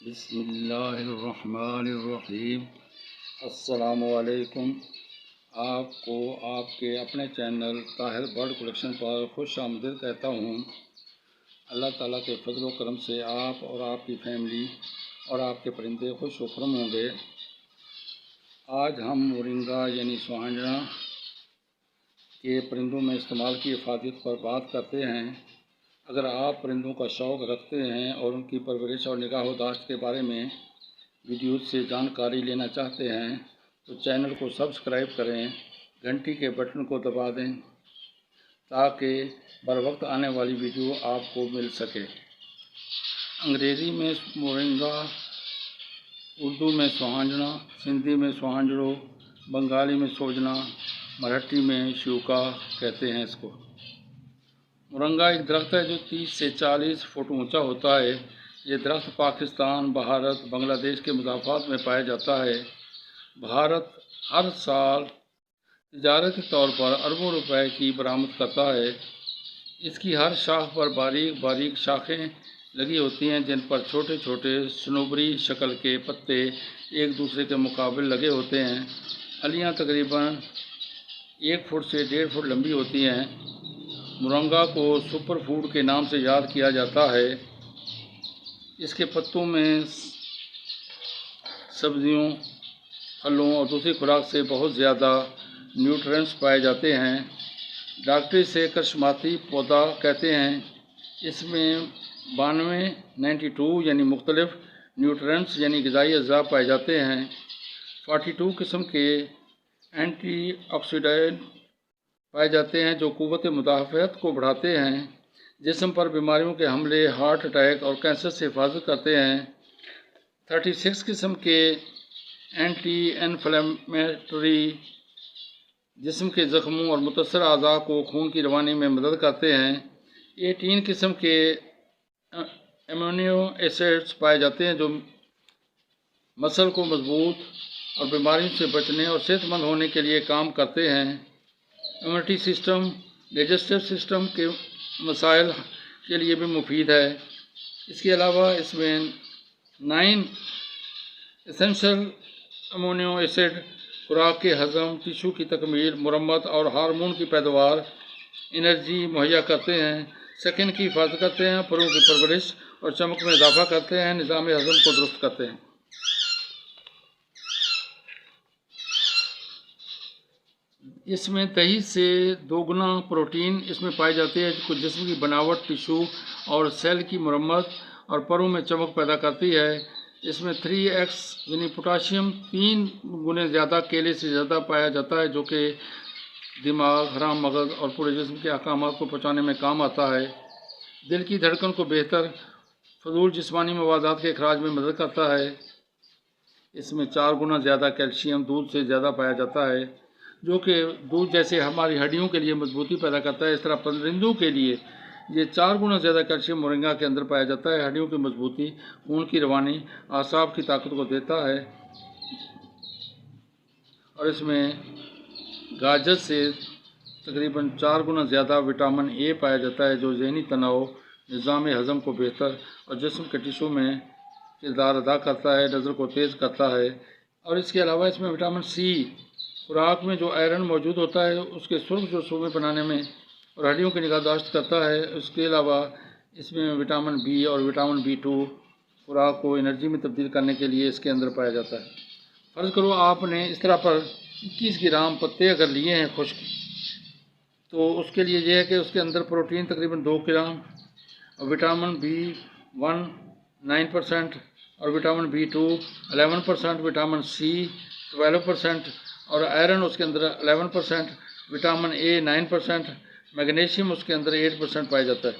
بسم اللہ الرحمن الرحیم۔ السلام علیکم۔ آپ کو آپ کے اپنے چینل طاہر برڈ کلیکشن پر خوش آمدید کہتا ہوں۔ اللہ تعالیٰ کے فضل و کرم سے آپ اور آپ کی فیملی اور آپ کے پرندے خوش و خرم ہوں گے۔ آج ہم مورنگا یعنی سوہانجنا کے پرندوں میں استعمال کی افادیت پر بات کرتے ہیں۔ اگر آپ پرندوں کا شوق رکھتے ہیں اور ان کی پرورش اور نگاہ و داشت کے بارے میں ویڈیوز سے جانکاری لینا چاہتے ہیں تو چینل کو سبسکرائب کریں، گھنٹی کے بٹن کو دبا دیں تاکہ بر وقت آنے والی ویڈیو آپ کو مل سکے۔ انگریزی میں مورنگا، اردو میں سوہانجنا، سندھی میں سوہانجڑو، بنگالی میں سوجنا، مراٹھی میں شیوکا کہتے ہیں اس کو۔ مورنگا ایک درخت ہے جو 30 سے 40 فٹ اونچا ہوتا ہے۔ یہ درخت پاکستان، بھارت، بنگلہ دیش کے مضافات میں پایا جاتا ہے۔ بھارت ہر سال تجارتی طور پر اربوں روپے کی برآمد کرتا ہے۔ اس کی ہر شاخ پر باریک باریک شاخیں لگی ہوتی ہیں جن پر چھوٹے چھوٹے صنوبری شکل کے پتے ایک دوسرے کے مقابل لگے ہوتے ہیں۔ کلیاں تقریباً 1 فٹ سے 1.5 فٹ لمبی ہوتی ہیں۔ مورنگا کو سپر فوڈ کے نام سے یاد کیا جاتا ہے۔ اس کے پتوں میں سبزیوں، پھلوں اور دوسری خوراک سے بہت زیادہ نیوٹرینٹس پائے جاتے ہیں۔ ڈاکٹری سے کرشماتی پودا کہتے ہیں۔ اس میں 92 یعنی مختلف نیوٹرینٹس یعنی غذائی اجزاء پائے جاتے ہیں۔ 42 قسم کے اینٹی آکسیڈنٹ پائے جاتے ہیں جو قوت مدافعت کو بڑھاتے ہیں، جسم پر بیماریوں کے حملے، ہارٹ اٹیک اور کینسر سے حفاظت کرتے ہیں۔ 36 قسم کے اینٹی انفلیمیٹری جسم کے زخموں اور متاثرہ اعضاء کو خون کی روانی میں مدد کرتے ہیں۔ 18 قسم کے امینو ایسڈز پائے جاتے ہیں جو مسل کو مضبوط اور بیماریوں سے بچنے اور صحت مند ہونے کے لیے کام کرتے ہیں۔ امیونٹی سسٹم، ڈائجسٹو سسٹم کے مسائل کے لیے بھی مفید ہے۔ اس کے علاوہ اس میں 9 اسینشل امینو ایسڈ خوراک کے ہضم، ٹشو کی تکمیل، مرمت اور ہارمون کی پیداوار، انرجی مہیا کرتے ہیں، سکن کی حفاظت کرتے ہیں، پروں کی پرورش اور چمک میں اضافہ کرتے ہیں، نظام ہضم کو درست کرتے ہیں۔ اس میں 23 سے 2 گنا پروٹین اس میں پائی جاتی ہے جو جسم کی بناوٹ، ٹشو اور سیل کی مرمت اور پروں میں چمک پیدا کرتی ہے۔ اس میں 3x یعنی پوٹاشیم 3 گنے زیادہ کیلے سے زیادہ پایا جاتا ہے جو کہ دماغ، حرام مغز اور پورے جسم کے احکامات کو پہنچانے میں کام آتا ہے۔ دل کی دھڑکن کو بہتر، فضول جسمانی موادات کے اخراج میں مدد کرتا ہے۔ اس میں 4 گنا زیادہ کیلشیم دودھ سے زیادہ پایا جاتا ہے جو کہ دودھ جیسے ہماری ہڈیوں کے لیے مضبوطی پیدا کرتا ہے، اس طرح پرندوں کے لیے یہ 4 گنا زیادہ کیلشیم مورنگا کے اندر پایا جاتا ہے۔ ہڈیوں کی مضبوطی، خون کی روانی، اعصاب کی طاقت کو دیتا ہے۔ اور اس میں گاجر سے تقریباً 4 گنا زیادہ وٹامن اے پایا جاتا ہے جو ذہنی تناؤ، نظام ہضم کو بہتر اور جسم کے ٹشو میں کردار ادا کرتا ہے، نظر کو تیز کرتا ہے۔ اور اس کے علاوہ اس میں وٹامن سی خوراک میں جو آئرن موجود ہوتا ہے اس کے سرخ جو شعبے بنانے میں اور ہڈیوں کی نگہداشت کرتا ہے۔ اس کے علاوہ اس میں وٹامن بی اور وٹامن B2 خوراک کو انرجی میں تبدیل کرنے کے لیے اس کے اندر پایا جاتا ہے۔ فرض کرو آپ نے اس طرح پر 21 گرام پتے اگر لیے ہیں خشک، تو اس کے لیے یہ ہے کہ اس کے اندر پروٹین تقریباً 2 گرام اور وٹامن B1 9% اور وٹامن B2 11%، وٹامن سی 12% اور آئرن اس کے اندر 11%، وٹامن اے 9%، میگنیشیم اس کے اندر 8% پایا جاتا ہے۔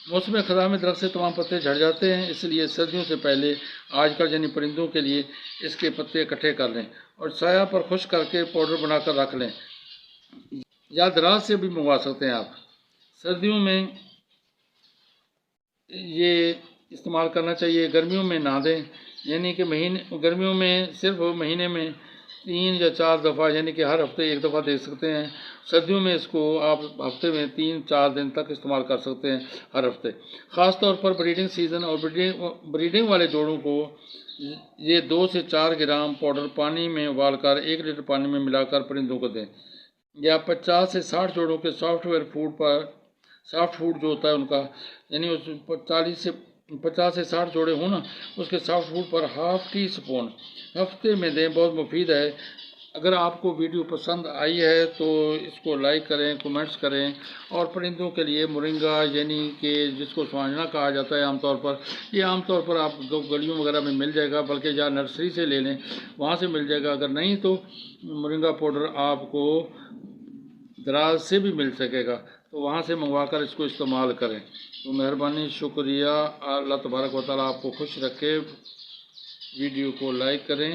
موسم خزاں میں درخت سے تمام پتے جھڑ جاتے ہیں، اس لیے سردیوں سے پہلے آج کل یعنی پرندوں کے لیے اس کے پتے اکٹھے کر لیں اور سایہ پر خشک کر کے پاؤڈر بنا کر رکھ لیں، یا دراز سے بھی منگوا سکتے ہیں آپ۔ سردیوں میں یہ استعمال کرنا چاہیے، گرمیوں میں نہ دیں، یعنی کہ گرمیوں میں صرف مہینے میں 3 یا 4 دفعہ یعنی کہ ہر ہفتے 1 دفعہ دے سکتے ہیں۔ سردیوں میں اس کو آپ ہفتے میں 3-4 دن تک استعمال کر سکتے ہیں ہر ہفتے۔ خاص طور پر بریڈنگ سیزن اور بریڈنگ والے جوڑوں کو یہ 2 سے 4 گرام پاؤڈر پانی میں ابال کر 1 لیٹر پانی میں ملا کر پرندوں کو دیں، یا 50 سے 60 جوڑوں کے سافٹ فوڈ جو ہوتا ہے ان کا، یعنی اس 50 سے 60 جوڑے ہوں نا، اس کے سافٹ فوڈ پر ½ ٹی اسپون ہفتے میں دیں، بہت مفید ہے۔ اگر آپ کو ویڈیو پسند آئی ہے تو اس کو لائک کریں، کمنٹس کریں، اور پرندوں کے لیے مورنگا یعنی کہ جس کو سوانجنا کہا جاتا ہے عام طور پر، یہ عام طور پر آپ گلیوں وغیرہ میں مل جائے گا، بلکہ یا نرسری سے لے لیں، وہاں سے مل جائے گا۔ اگر نہیں تو مورنگا پاؤڈر آپ کو دراز سے بھی مل سکے گا، تو وہاں سے منگوا کر اس کو استعمال کریں۔ تو مہربانی، شکریہ۔ اللہ تبارک و تعالیٰ آپ کو خوش رکھے۔ ویڈیو کو لائک کریں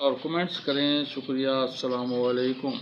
اور کمنٹس کریں۔ شکریہ۔ السلام علیکم۔